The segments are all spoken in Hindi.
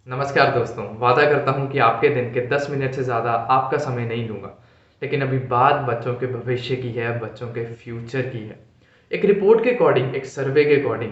नमस्कार दोस्तों, वादा करता हूँ कि आपके दिन के 10 मिनट से ज़्यादा आपका समय नहीं लूँगा। लेकिन अभी बात बच्चों के भविष्य की है, बच्चों के फ्यूचर की है। एक रिपोर्ट के अकॉर्डिंग, एक सर्वे के अकॉर्डिंग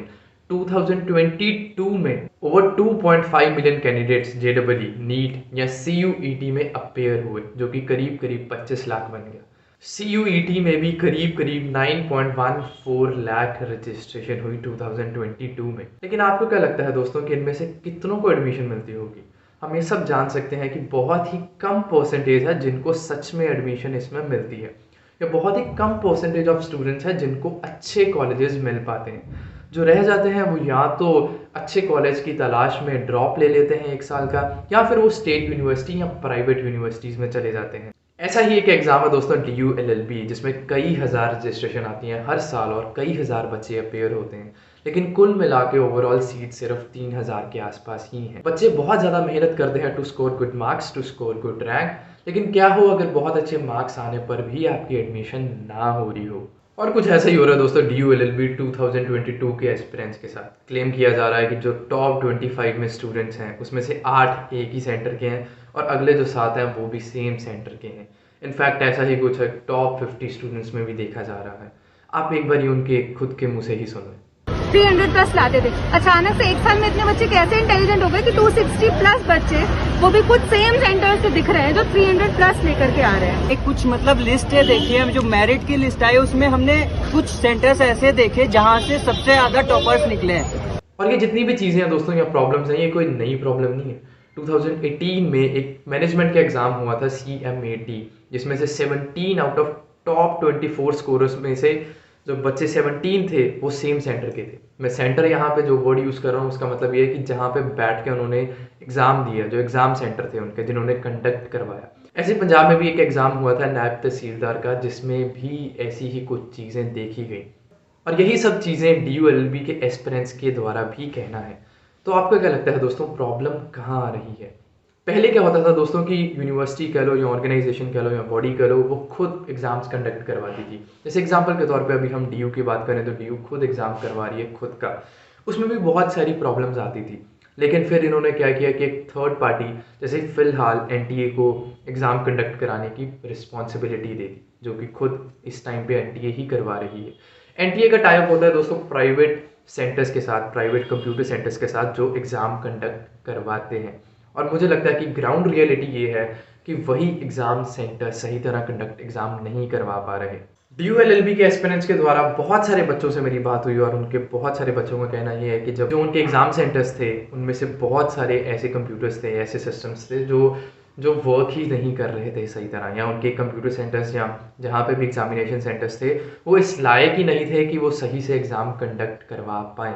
2022 में over 2.5 million candidates JEE, NEET या सीयूईटी में अपेयर हुए, जो कि करीब करीब 25 लाख बन गया। सीयूईटी में भी करीब करीब 9.14 लाख रजिस्ट्रेशन हुई 2022 में। लेकिन आपको क्या लगता है दोस्तों कि इनमें से कितनों को एडमिशन मिलती होगी? हम ये सब जान सकते हैं कि बहुत ही कम परसेंटेज है जिनको सच में एडमिशन इसमें मिलती है, या बहुत ही कम परसेंटेज ऑफ स्टूडेंट्स है जिनको अच्छे कॉलेजेस मिल पाते हैं। जो रह जाते हैं वो या तो अच्छे कॉलेज की तलाश में ड्रॉप ले लेते हैं 1 साल का, या फिर वो स्टेट यूनिवर्सिटी या प्राइवेट यूनिवर्सिटीज़ में चले जाते हैं। ऐसा ही एक एग्जाम है दोस्तों, DU-LLB, जिसमें कई हज़ार रजिस्ट्रेशन आती हैं हर साल और कई हज़ार बच्चे अपेयर होते हैं। लेकिन कुल मिला के ओवरऑल सीट सिर्फ 3000 के आसपास ही हैं। बच्चे बहुत ज़्यादा मेहनत करते हैं to score good marks, to score good rank. लेकिन क्या हो अगर बहुत अच्छे मार्क्स आने पर भी आपकी एडमिशन ना हो रही हो? और कुछ ऐसा ही हो रहा है दोस्तों DU-LLB 2022 के एस्पिरेंट्स के साथ। क्लेम किया जा रहा है कि जो टॉप 25 में स्टूडेंट्स हैं उसमें से 8 एक ही सेंटर के हैं और अगले जो 7 हैं वो भी सेम सेंटर के हैं। इनफैक्ट ऐसा ही कुछ है टॉप 50 स्टूडेंट्स में भी देखा जा रहा है। आप एक बार उनके खुद के मुंह से ही सुन लें। 300 प्लस लाते थे, अचानक से 1 साल में इतने बच्चे कैसे इंटेलिजेंट हो गए कि 260 प्लस बच्चे, वो भी कुछ सेम सेंटर्स से दिख रहे हैं जो 300 प्लस लेकर के आ रहे हैं। एक कुछ मतलब लिस्ट है, देखिए जो मेरिट की लिस्ट आई उसमें हमने कुछ सेंटर्स ऐसे देखे जहां से सबसे ज्यादा टॉपर्स निकले हैं। और ये जितनी भी चीज़ें हैं दोस्तों, या प्रॉब्लम्स हैं, ये कोई नई प्रॉब्लम नहीं है। 2018 में एक मैनेजमेंट का एग्ज़ाम हुआ था CMAT, जिसमें से 17 आउट ऑफ टॉप 24 स्कोरर्स में से जो बच्चे 17 थे वो सेम सेंटर के थे। मैं सेंटर यहाँ पे जो वर्ड यूज़ कर रहा हूँ उसका मतलब ये है कि जहाँ पे बैठ के उन्होंने एग्ज़ाम दिया, जो एग्ज़ाम सेंटर थे उनके जिन्होंने कंडक्ट करवाया। ऐसे पंजाब में भी एक एग्ज़ाम हुआ था नायब तहसीलदार का, जिसमें भी ऐसी ही कुछ चीज़ें देखी गई। और यही सब चीज़ें DU-LLB के एस्पिरेंट्स के द्वारा भी कहना है। तो आपको क्या लगता है दोस्तों, प्रॉब्लम कहाँ आ रही है? पहले क्या होता था दोस्तों कि यूनिवर्सिटी कह लो या ऑर्गेनाइजेशन कह लो या बॉडी कह लो, वो खुद एग्ज़ाम्स कंडक्ट करवाती थी। जैसे एग्जांपल के तौर पे अभी हम DU की बात करें तो DU खुद एग्ज़ाम करवा रही है खुद का। उसमें भी बहुत सारी प्रॉब्लम्स आती थी। लेकिन फिर इन्होंने क्या किया कि एक थर्ड पार्टी, जैसे फ़िलहाल NTA को एग्ज़ाम कंडक्ट कराने की रिस्पॉन्सिबिलिटी दे दी, जो कि खुद इस टाइम पे NTA ही करवा रही है। NTA का टाइप होता है दोस्तों प्राइवेट सेंटर्स के साथ, प्राइवेट कंप्यूटर सेंटर्स के साथ जो एग्ज़ाम कंडक्ट करवाते हैं। और मुझे लगता है कि ग्राउंड रियलिटी ये है कि वही एग्ज़ाम सेंटर सही तरह कंडक्ट एग्ज़ाम नहीं करवा पा रहे। DU-LLB के एस्पिरेंट्स के द्वारा बहुत सारे बच्चों से मेरी बात हुई और उनके बहुत सारे बच्चों का कहना ये है कि जब जो उनके एग्ज़ाम सेंटर्स थे उनमें से बहुत सारे ऐसे कंप्यूटर्स थे, ऐसे सिस्टम्स थे जो वर्क ही नहीं कर रहे थे सही तरह, या उनके कंप्यूटर सेंटर्स या जहाँ पे भी एग्जामिनेशन सेंटर्स थे वो इस लायक ही नहीं थे कि वो सही से एग्ज़ाम कंडक्ट करवा पाएँ।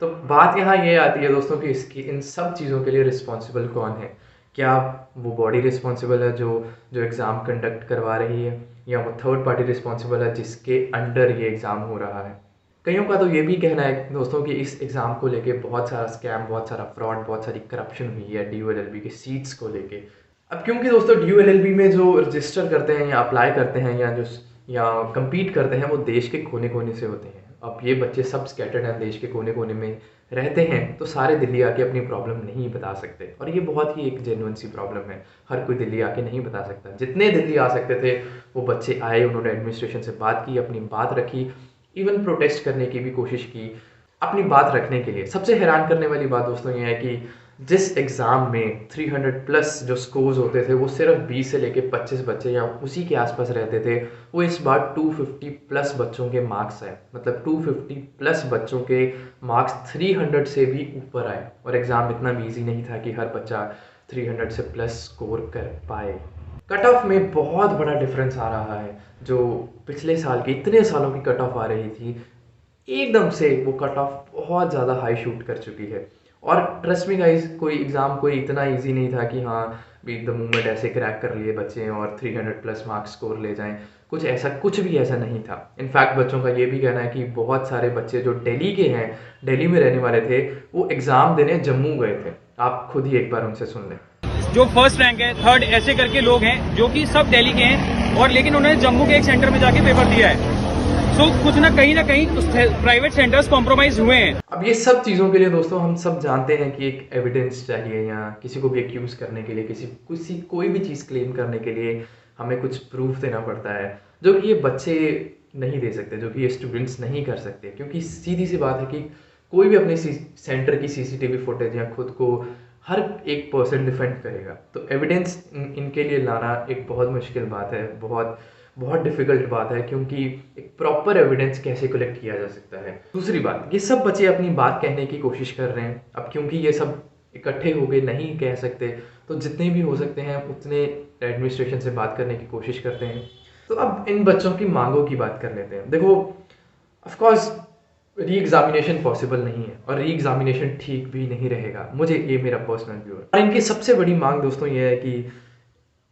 तो बात यहाँ ये आती है दोस्तों कि इसकी इन सब चीज़ों के लिए रिस्पॉन्सिबल कौन है? क्या वो बॉडी रिस्पॉन्सिबल है जो एग्ज़ाम कंडक्ट करवा रही है, या वो थर्ड पार्टी रिस्पॉन्सिबल है जिसके अंडर ये एग्ज़ाम हो रहा है? कईयों का तो ये भी कहना है दोस्तों कि इस एग्ज़ाम को लेके बहुत सारा स्कैम, बहुत सारा फ्रॉड, बहुत सारी करप्शन हुई है DU-LLB की सीट्स को लेके। अब क्योंकि दोस्तों DU-LLB में जो रजिस्टर करते हैं या अप्लाई करते हैं या कम्पीट करते हैं वो देश के कोने कोने से होते हैं। अब ये बच्चे सब स्कैटर्ड हैं, देश के कोने कोने में रहते हैं, तो सारे दिल्ली आके अपनी प्रॉब्लम नहीं बता सकते। और ये बहुत ही एक जेन्युइन सी प्रॉब्लम है, हर कोई दिल्ली आके नहीं बता सकता। जितने दिल्ली आ सकते थे वो बच्चे आए, उन्होंने एडमिनिस्ट्रेशन से बात की, अपनी बात रखी, इवन प्रोटेस्ट करने की भी कोशिश की अपनी बात रखने के लिए। सबसे हैरान करने वाली बात दोस्तों ये है कि जिस एग्ज़ाम में 300 प्लस जो स्कोर्स होते थे वो सिर्फ 20 से लेके 25 बच्चे या उसी के आसपास रहते थे, वो इस बार 250 प्लस बच्चों के मार्क्स आए। मतलब 250 प्लस बच्चों के मार्क्स 300 से भी ऊपर आए। और एग्ज़ाम इतना भी ईजी नहीं था कि हर बच्चा 300 से प्लस स्कोर कर पाए। कट ऑफ में बहुत बड़ा डिफरेंस आ रहा है। जो पिछले साल की इतने सालों की कट ऑफ आ रही थी, एकदम से वो कट ऑफ बहुत ज़्यादा हाई शूट कर चुकी है। और ट्रस्ट मी गाइस, कोई एग्ज़ाम कोई इतना इजी नहीं था कि हाँ भी द मूवमेंट ऐसे क्रैक कर लिए बच्चे और 300 प्लस मार्क्स स्कोर ले जाएं। कुछ भी ऐसा नहीं था। इनफैक्ट बच्चों का ये भी कहना है कि बहुत सारे बच्चे जो दिल्ली के हैं, दिल्ली में रहने वाले थे, वो एग्ज़ाम देने जम्मू गए थे। आप खुद ही एक बार उनसे सुन लें। जो फर्स्ट रैंक है, थर्ड, ऐसे करके लोग हैं जो कि सब दिल्ली के हैं और लेकिन उन्होंने जम्मू के एक सेंटर में जाके पेपर दिया है। सो कुछ ना कहीं प्राइवेट सेंटर्स कॉम्प्रोमाइज हुए हैं। अब ये सब चीज़ों के लिए दोस्तों हम सब जानते हैं कि एक एविडेंस चाहिए, या किसी को भी एक्यूज़ करने के लिए, किसी कोई भी चीज़ क्लेम करने के लिए हमें कुछ प्रूफ देना पड़ता है, जो कि ये बच्चे नहीं दे सकते, जो कि ये स्टूडेंट्स नहीं कर सकते। क्योंकि सीधी सी बात है कि कोई भी अपने सेंटर की सीसीटीवी फुटेज या खुद को हर एक पर्सन डिफेंड करेगा, तो एविडेंस इनके लिए लाना एक बहुत मुश्किल बात है, बहुत बहुत डिफिकल्ट बात है। क्योंकि एक प्रॉपर एविडेंस कैसे कलेक्ट किया जा सकता है। दूसरी बात, ये सब बच्चे अपनी बात कहने की कोशिश कर रहे हैं। अब क्योंकि ये सब इकट्ठे हो गए नहीं कह सकते, तो जितने भी हो सकते हैं उतने एडमिनिस्ट्रेशन से बात करने की कोशिश करते हैं। तो अब इन बच्चों की मांगों की बात कर लेते हैं। देखो, of course re examination possible नहीं है, और री एग्जामिनेशन ठीक भी नहीं रहेगा, मुझे ये मेरा पर्सनल व्यू है। और इनकी सबसे बड़ी मांग दोस्तों ये है कि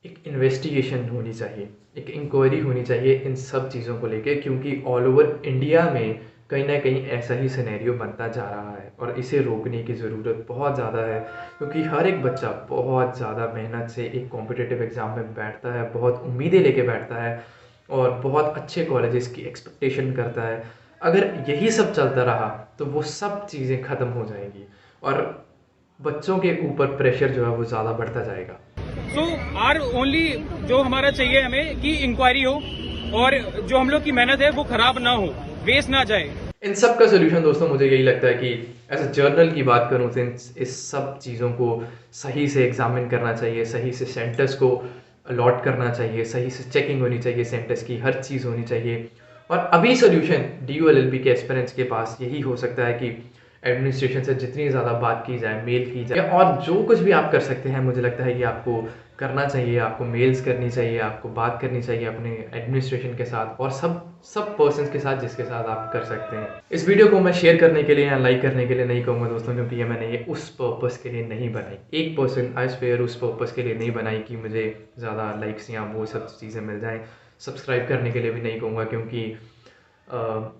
एक इन्वेस्टिगेशन होनी चाहिए, एक इंक्वायरी होनी चाहिए इन सब चीज़ों को लेके। क्योंकि ऑल ओवर इंडिया में कहीं ना कहीं ऐसा ही सिनेरियो बनता जा रहा है, और इसे रोकने की ज़रूरत बहुत ज़्यादा है। क्योंकि हर एक बच्चा बहुत ज़्यादा मेहनत से एक कॉम्पिटिटिव एग्ज़ाम में बैठता है, बहुत उम्मीदें लेके बैठता है, और बहुत अच्छे कॉलेजेस की एक्सपेक्टेशन करता है। अगर यही सब चलता रहा तो वो सब चीज़ें ख़त्म हो जाएंगी, और बच्चों के ऊपर प्रेशर जो है वो ज़्यादा बढ़ता जाएगा। सो आर ओनली जो हमारा चाहिए हमें कि इंक्वायरी हो, और जो हम लोग की मेहनत है वो खराब ना हो, वेस्ट ना जाए। इन सब का सोल्यूशन दोस्तों मुझे यही लगता है कि एज अ जर्नल की बात करूँ तो इस सब चीज़ों को सही से एग्जामिन करना चाहिए, सही से सेंटर्स को अलॉट करना चाहिए, सही से चेकिंग होनी चाहिए सेंटर्स की, हर चीज़ होनी चाहिए। और अभी सोल्यूशन DU-LLB के एस्पिरेंट्स के पास यही हो सकता है कि एडमिनिस्ट्रेशन से जितनी ज़्यादा बात की जाए, मेल की जाए, और जो कुछ भी आप कर सकते हैं, मुझे लगता है कि आपको करना चाहिए। आपको मेल्स करनी चाहिए, आपको बात करनी चाहिए अपने एडमिनिस्ट्रेशन के साथ, और सब पर्सन्स के साथ जिसके साथ आप कर सकते हैं। इस वीडियो को मैं शेयर करने के लिए या लाइक करने के लिए नहीं कहूँगा दोस्तों, क्योंकि ये मैंने ये उस पर्पस के लिए नहीं बनाई। एक पर्सन आई स्वेयर उस पर्पस के लिए नहीं बनाई कि मुझे ज़्यादा लाइक्स या वो सब चीज़ें मिल जाएँ। सब्सक्राइब करने के लिए भी नहीं कहूँगा, क्योंकि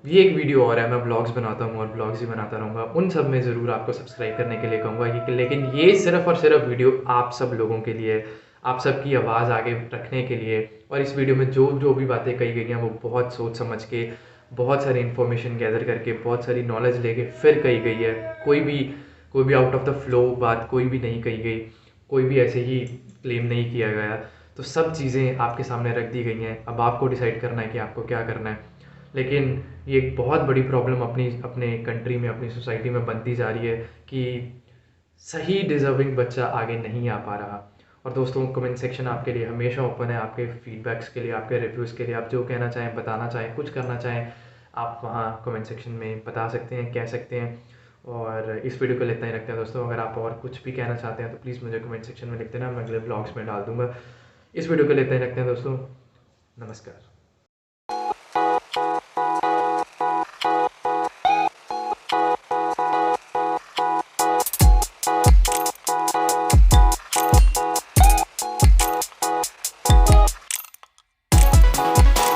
ये एक वीडियो और है, मैं ब्लॉग्स बनाता हूँ और ब्लॉग्स ही बनाता रहूँगा, उन सब में ज़रूर आपको सब्सक्राइब करने के लिए कहूँगा कि, लेकिन ये सिर्फ़ और सिर्फ वीडियो आप सब लोगों के लिए, आप सबकी आवाज़ आगे रखने के लिए। और इस वीडियो में जो भी बातें कही गई हैं वो बहुत सोच समझ के, बहुत सारी इन्फॉर्मेशन गैदर करके, बहुत सारी नॉलेज लेके फिर कही गई है। कोई भी आउट ऑफ द फ्लो बात कोई भी नहीं कही गई, कोई भी ऐसे ही क्लेम नहीं किया गया। तो सब चीज़ें आपके सामने रख दी गई हैं, अब आपको डिसाइड करना है कि आपको क्या करना है। लेकिन ये एक बहुत बड़ी प्रॉब्लम अपने कंट्री में, अपनी सोसाइटी में बनती जा रही है कि सही डिज़र्विंग बच्चा आगे नहीं आ पा रहा। और दोस्तों, कमेंट सेक्शन आपके लिए हमेशा ओपन है, आपके फीडबैक्स के लिए, आपके रिव्यूज़ के लिए। आप जो कहना चाहें, बताना चाहें, कुछ करना चाहें, आप वहाँ कमेंट सेक्शन में बता सकते हैं, कह सकते हैं। और इस वीडियो को इतना ही रखते हैं दोस्तों। अगर आप और कुछ भी कहना चाहते हैं तो प्लीज़ मुझे कमेंट सेक्शन में लिख देना, मैं अगले ब्लॉग्स में डाल दूँगा। इस वीडियो को इतना ही रखते हैं दोस्तों। नमस्कार।